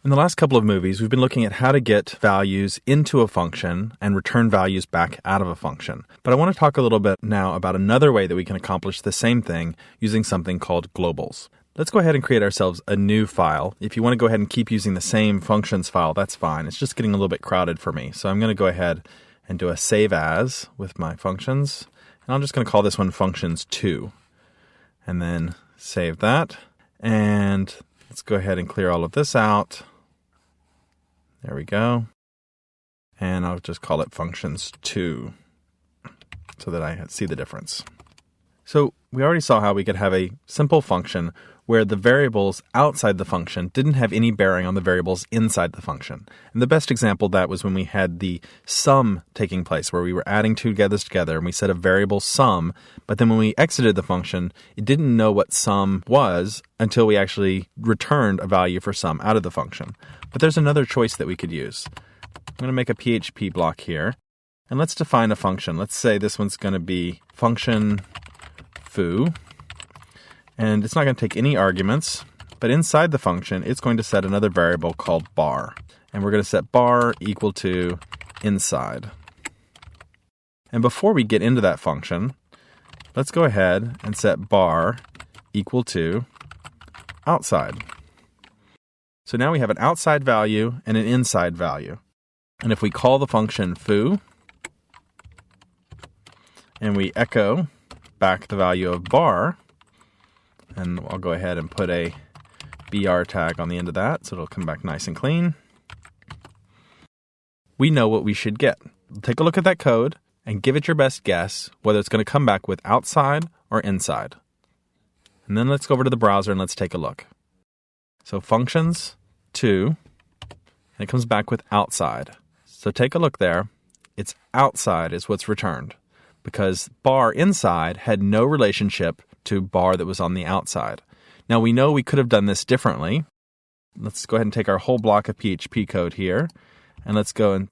In the last couple of movies, we've been looking at how to get values into a function and return values back out of a function. But I want to talk a little bit now about another way that we can accomplish the same thing using something called globals. Let's go ahead and create ourselves a new file. If you want to go ahead and keep using the same functions file, that's fine. It's just getting a little bit crowded for me. So I'm going to go ahead and do a save as with my functions. And I'm just going to call this one functions2. And then save that. And let's go ahead and clear all of this out. There we go. And I'll just call it functions2 so that I see the difference. So we already saw how we could have a simple function where the variables outside the function didn't have any bearing on the variables inside the function. And the best example of that was when we had the sum taking place, where we were adding two together and we set a variable sum, but then when we exited the function, it didn't know what sum was until we actually returned a value for sum out of the function. But there's another choice that we could use. I'm going to make a PHP block here, and let's define a function. Let's say this one's going to be function foo, and it's not going to take any arguments, but inside the function, it's going to set another variable called bar, and we're going to set bar equal to inside. And before we get into that function, let's go ahead and set bar equal to outside. So now we have an outside value and an inside value. And if we call the function foo, and we echo back the value of bar, and I'll go ahead and put a BR tag on the end of that so it'll come back nice and clean, we know what we should get. Take a look at that code and give it your best guess whether it's going to come back with outside or inside. And then let's go over to the browser and let's take a look. So functions2, and it comes back with outside. So take a look there. It's outside is what's returned, because bar inside had no relationship to bar that was on the outside. Now we know we could have done this differently. Let's go ahead and take our whole block of PHP code here, and let's go and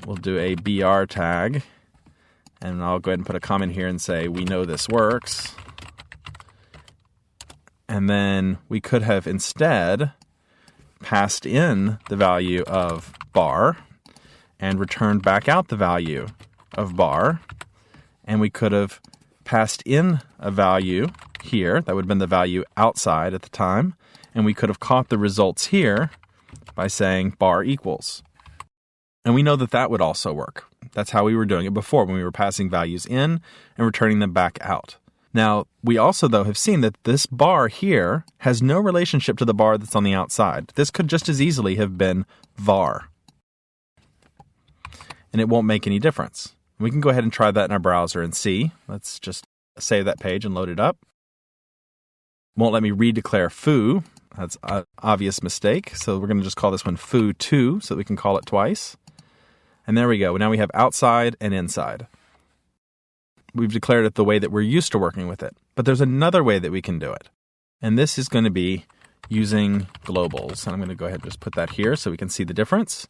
we'll do a BR tag, and I'll go ahead and put a comment here and say, we know this works. And then we could have instead passed in the value of bar and returned back out the value of bar. And we could have passed in a value here. That would have been the value outside at the time. And we could have caught the results here by saying bar equals. And we know that that would also work. That's how we were doing it before, when we were passing values in and returning them back out. Now, we also, though, have seen that this bar here has no relationship to the bar that's on the outside. This could just as easily have been var. And it won't make any difference. We can go ahead and try that in our browser and see. Let's just save that page and load it up. Won't let me redeclare foo. That's an obvious mistake. So we're going to just call this one foo2 so that we can call it twice. And there we go. Now we have outside and inside. We've declared it the way that we're used to working with it. But there's another way that we can do it. And this is going to be using globals. And I'm going to go ahead and just put that here so we can see the difference.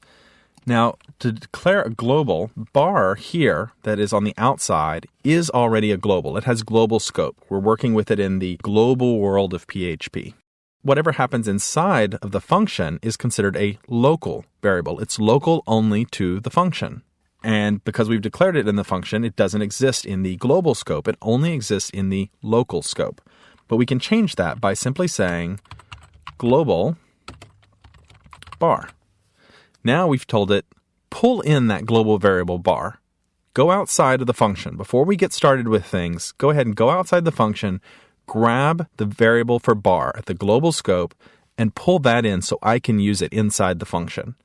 Now, to declare a global, bar here that is on the outside is already a global. It has global scope. We're working with it in the global world of PHP. Whatever happens inside of the function is considered a local variable. It's local only to the function. And because we've declared it in the function, it doesn't exist in the global scope. It only exists in the local scope. But we can change that by simply saying global bar. Now we've told it, pull in that global variable bar. Go outside of the function. Before we get started with things, go ahead and go outside the function, grab the variable for bar at the global scope, and pull that in so I can use it inside the function.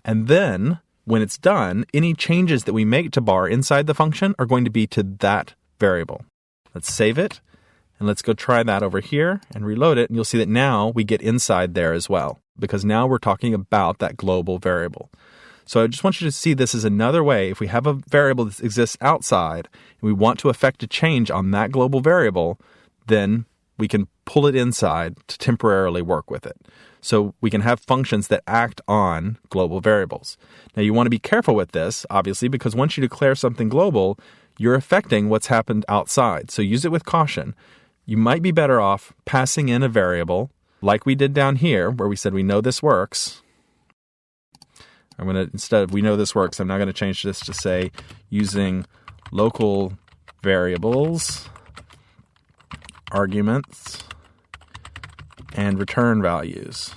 And then, when it's done, any changes that we make to bar inside the function are going to be to that variable. Let's save it, and let's go try that over here and reload it, and you'll see that now we get inside there as well, because now we're talking about that global variable. So I just want you to see this as another way. If we have a variable that exists outside, and we want to affect a change on that global variable, then we can pull it inside to temporarily work with it. So we can have functions that act on global variables. Now you want to be careful with this, obviously, because once you declare something global, you're affecting what's happened outside. So use it with caution. You might be better off passing in a variable like we did down here where we said we know this works, I'm going to, instead of we know this works, I'm now going to change this to say using local variables, arguments, and return values.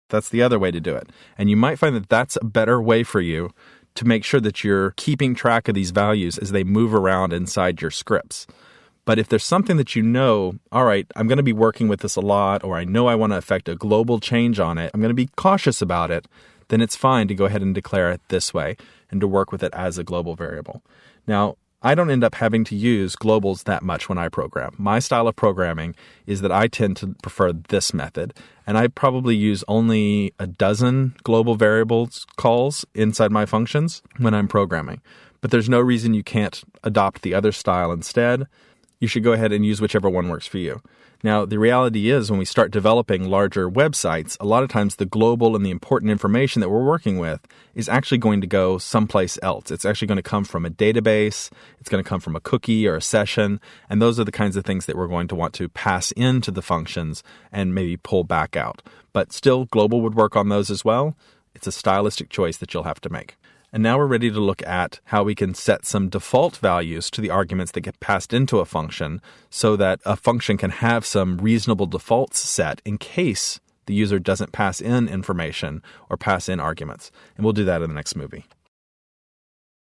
That's the other way to do it. And you might find that that's a better way for you to make sure that you're keeping track of these values as they move around inside your scripts. But if there's something that you know, all right, I'm going to be working with this a lot, or I know I want to affect a global change on it, I'm going to be cautious about it, then it's fine to go ahead and declare it this way and to work with it as a global variable. Now, I don't end up having to use globals that much when I program. My style of programming is that I tend to prefer this method, and I probably use only a dozen global variables calls inside my functions when I'm programming. But there's no reason you can't adopt the other style instead. You should go ahead and use whichever one works for you. Now, the reality is when we start developing larger websites, a lot of times the global and the important information that we're working with is actually going to go someplace else. It's actually going to come from a database. It's going to come from a cookie or a session. And those are the kinds of things that we're going to want to pass into the functions and maybe pull back out. But still, global would work on those as well. It's a stylistic choice that you'll have to make. And now we're ready to look at how we can set some default values to the arguments that get passed into a function so that a function can have some reasonable defaults set in case the user doesn't pass in information or pass in arguments. And we'll do that in the next movie.